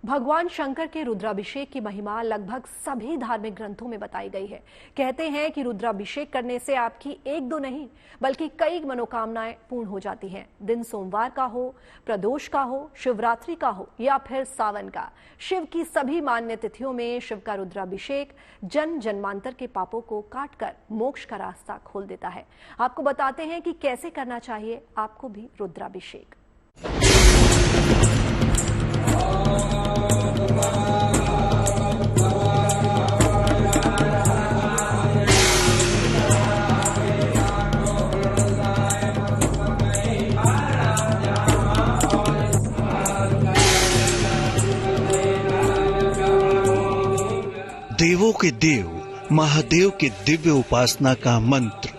भगवान शंकर के रुद्राभिषेक की महिमा लगभग सभी धार्मिक ग्रंथों में बताई गई है। कहते हैं कि रुद्राभिषेक करने से आपकी एक दो नहीं बल्कि कई मनोकामनाएं पूर्ण हो जाती हैं। दिन सोमवार का हो, प्रदोष का हो, शिवरात्रि का हो या फिर सावन का, शिव की सभी मान्य तिथियों में शिव का रुद्राभिषेक जन्म जन्मांतर के पापों को काटकर मोक्ष का रास्ता खोल देता है। आपको बताते हैं कि कैसे करना चाहिए आपको भी रुद्राभिषेक। देवों के देव महादेव के दिव्य उपासना का मंत्र।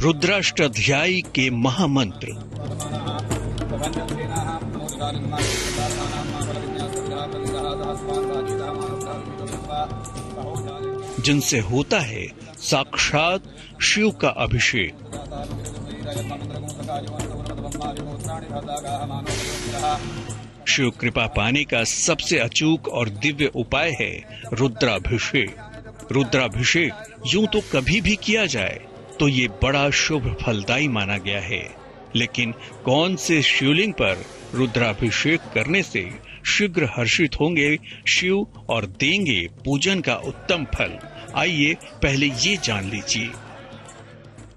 रुद्राष्टाध्यायी के महामंत्र। जिनसे होता है साक्षात शिव का अभिषेक। शिव कृपा पाने का सबसे अचूक और दिव्य उपाय है रुद्राभिषेक। रुद्राभिषेक यूं तो कभी भी किया जाए तो ये बड़ा शुभ फलदायी माना गया है, लेकिन कौन से शिवलिंग पर रुद्राभिषेक करने से शीघ्र हर्षित होंगे शिव और देंगे पूजन का उत्तम फल, आइए पहले ये जान लीजिए।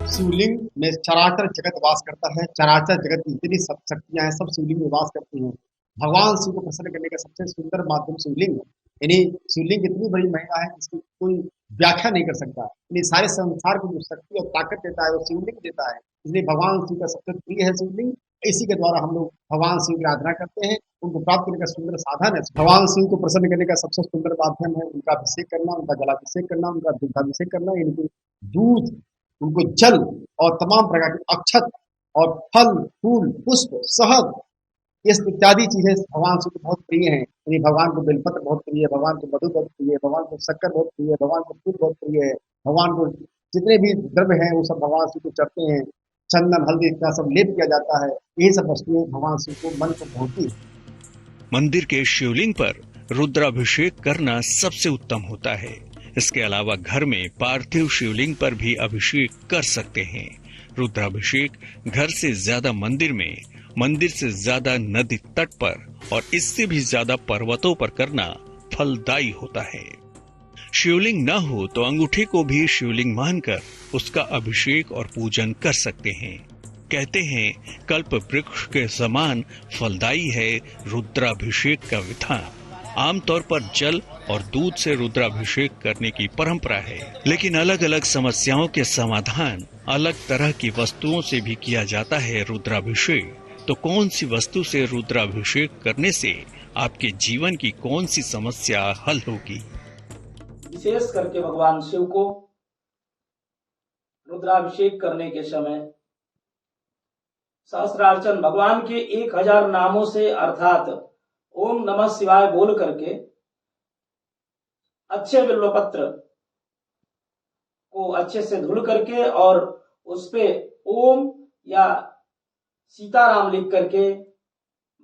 शिवलिंग में चराचर जगत वास करता है। चराचर जगत की जितनी सब शक्तियां हैं सब शिवलिंग में वास करती हैं। भगवान शिव को प्रसन्न करने का सबसे सुंदर माध्यम शिवलिंग है। यानी शिवलिंग इतनी बड़ी महिमा है जिसकी कोई व्याख्या नहीं कर सकता। यानी सारे संसार को जो शक्ति और ताकत देता है वो शिवलिंग देता है। इसलिए भगवान शिव का सबसे प्रिय है शिवलिंग। इसी के द्वारा हम लोग भगवान शिव की आराधना करते हैं। उनको प्राप्त करने का सुंदर साधन है। भगवान शिव को प्रसन्न करने का सबसे सुंदर माध्यम है उनका अभिषेक करना, उनका जलाभिषेक करना, उनका दुग्धाभिषेक करना। इनको दूध, उनको जल और तमाम प्रकार के अक्षत और फल, फूल, पुष्प, शहद, इस इत्यादि चीजें भगवान शिव को बहुत प्रिय हैं। यानी भगवान को बेलपत्र बहुत प्रिय है, भगवान को मधु बहुत प्रिय है, भगवान को शक्कर बहुत प्रिय है, भगवान को फूल बहुत प्रिय है। भगवान को जितने भी द्रव्य हैं वो सब भगवान शिव को चढ़ते हैं। चंदन, हल्दी इतना सब लेप किया जाता है। यही सब वस्तुएं भगवान शिव को मन को भाती है। मंदिर के शिवलिंग पर रुद्राभिषेक करना सबसे उत्तम होता है। इसके अलावा घर में पार्थिव शिवलिंग पर भी अभिषेक कर सकते हैं। रुद्राभिषेक घर से ज्यादा मंदिर में, मंदिर से ज्यादा नदी तट पर और इससे भी ज्यादा पर्वतों पर करना फलदायी होता है। शिवलिंग न हो तो अंगूठे को भी शिवलिंग मानकर उसका अभिषेक और पूजन कर सकते हैं। कहते हैं कल्प वृक्ष के समान फलदायी है रुद्राभिषेक का विधान। आमतौर पर जल और दूध से रुद्राभिषेक करने की परंपरा है, लेकिन अलग अलग समस्याओं के समाधान अलग तरह की वस्तुओं से भी किया जाता है रुद्राभिषेक। तो कौन सी वस्तु से रुद्राभिषेक करने से आपके जीवन की कौन सी समस्या हल होगी? विशेष करके भगवान शिव को रुद्राभिषेक करने के समय सहस्त्रार्चन भगवान के 1000 नामों से अर्थात ओम नमः शिवाय बोल करके अच्छे बिल्वपत्र को अच्छे से धुल करके और उस पे ओम या सीताराम लिख करके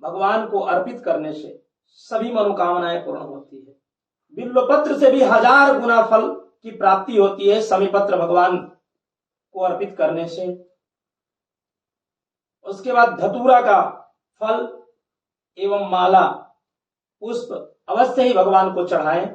भगवान को अर्पित करने से सभी मनोकामनाएं पूर्ण होती है। बिल्वपत्र से भी 1000 गुना फल की प्राप्ति होती है समीपत्र भगवान को अर्पित करने से। उसके बाद धतूरा का फल एवं माला पुष्प अवश्य ही भगवान को चढ़ाएं।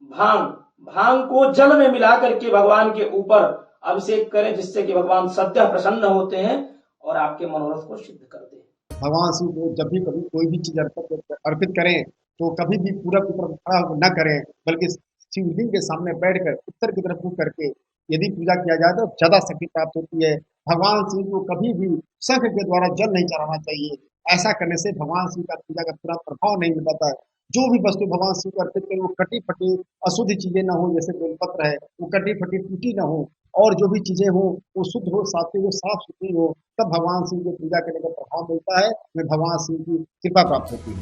भांग को जल में मिला करके भगवान के ऊपर अभिषेक करें, जिससे कि भगवान सद्य प्रसन्न होते हैं और आपके मनोरथ को सिद्ध करते हैं। भगवान शिव को जब भी कभी कोई भी चीज अर्पित करें तो कभी भी पूरब की तरफ खड़ा न करें, बल्कि शिवलिंग के सामने बैठकर उत्तर की तरफ मुंह करके यदि पूजा किया जाए तो ज्यादा शक्ति प्राप्त होती है। भगवान शिव को कभी भी शंख के द्वारा जल नहीं चढ़ाना चाहिए। ऐसा करने से भगवान शिव का पूजा का पूरा प्रभाव नहीं मिल पाता है। जो भी वस्तु भगवान शिव को अर्पित करें वो कटी फटी अशुद्ध चीजें न हो, जैसे बेलपत्र है वो कटी फटी टूटी न हो, और जो भी चीजें हो वो शुद्ध हो, सात्विक हो, साफ सुथरी हो, तब भगवान शिव की पूजा करने का प्रभाव मिलता है, में भगवान शिव की कृपा प्राप्त होती है।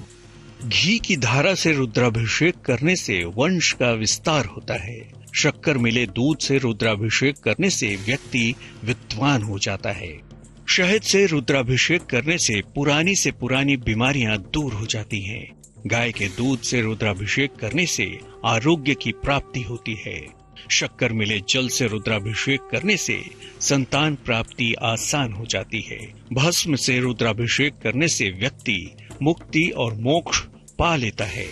घी की धारा से रुद्राभिषेक करने से वंश का विस्तार होता है। शक्कर मिले दूध से रुद्राभिषेक करने से व्यक्ति विद्वान हो जाता है। शहद से रुद्राभिषेक करने से पुरानी बीमारियां दूर हो जाती हैं। गाय के दूध से रुद्राभिषेक करने से आरोग्य की प्राप्ति होती है। शक्कर मिले जल से रुद्राभिषेक करने से संतान प्राप्ति आसान हो जाती है। भस्म से रुद्राभिषेक करने से व्यक्ति मुक्ति और मोक्ष पा लेता है।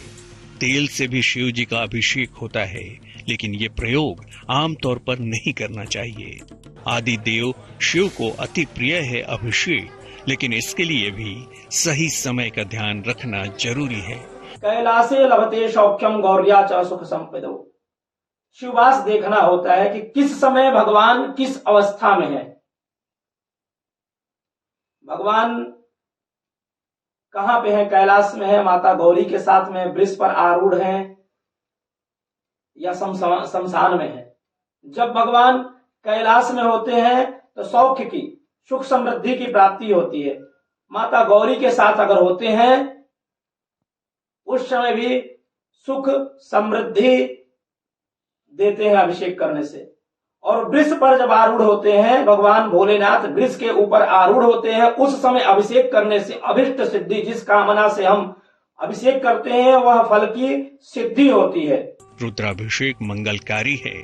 तेल से भी शिव जी का अभिषेक होता है, लेकिन ये प्रयोग आमतौर पर नहीं करना चाहिए। आदि देव शिव को अति प्रिय है अभिषेक, लेकिन इसके लिए भी सही समय का ध्यान रखना जरूरी है। कैलासे लभते सौख्यम गौर्या च सुख संपदो। शिववास देखना होता है कि किस समय भगवान किस अवस्था में है। भगवान कहाँ पे है? कैलाश में है, माता गौरी के साथ में, वृष पर आरूढ़ हैं, या शमशान में है। जब भगवान कैलाश में होते हैं तो सौख्य की, सुख समृद्धि की प्राप्ति होती है। माता गौरी के साथ अगर होते हैं उस समय भी सुख समृद्धि देते हैं अभिषेक करने से। और वृष पर जब आरूढ़ होते हैं, भगवान भोलेनाथ वृष के ऊपर आरूढ़ होते हैं, उस समय अभिषेक करने से अभिष्ट सिद्धि, जिस कामना से हम अभिषेक करते हैं वह फल की सिद्धि होती है। रुद्राभिषेक मंगलकारी है।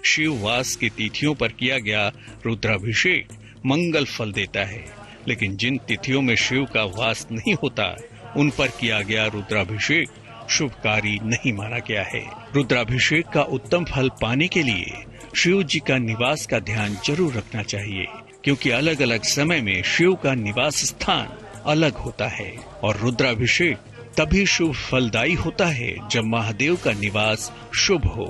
शिववास की तिथियों पर किया गया रुद्राभिषेक मंगल फल देता है, लेकिन जिन तिथियों में शिव का वास नहीं होता उन पर किया गया रुद्राभिषेक शुभकारी नहीं माना गया है। रुद्राभिषेक का उत्तम फल पाने के लिए शिव जी का निवास का ध्यान जरूर रखना चाहिए, क्योंकि अलग अलग समय में शिव का निवास स्थान अलग होता है और रुद्राभिषेक तभी शुभ फलदायी होता है जब महादेव का निवास शुभ हो।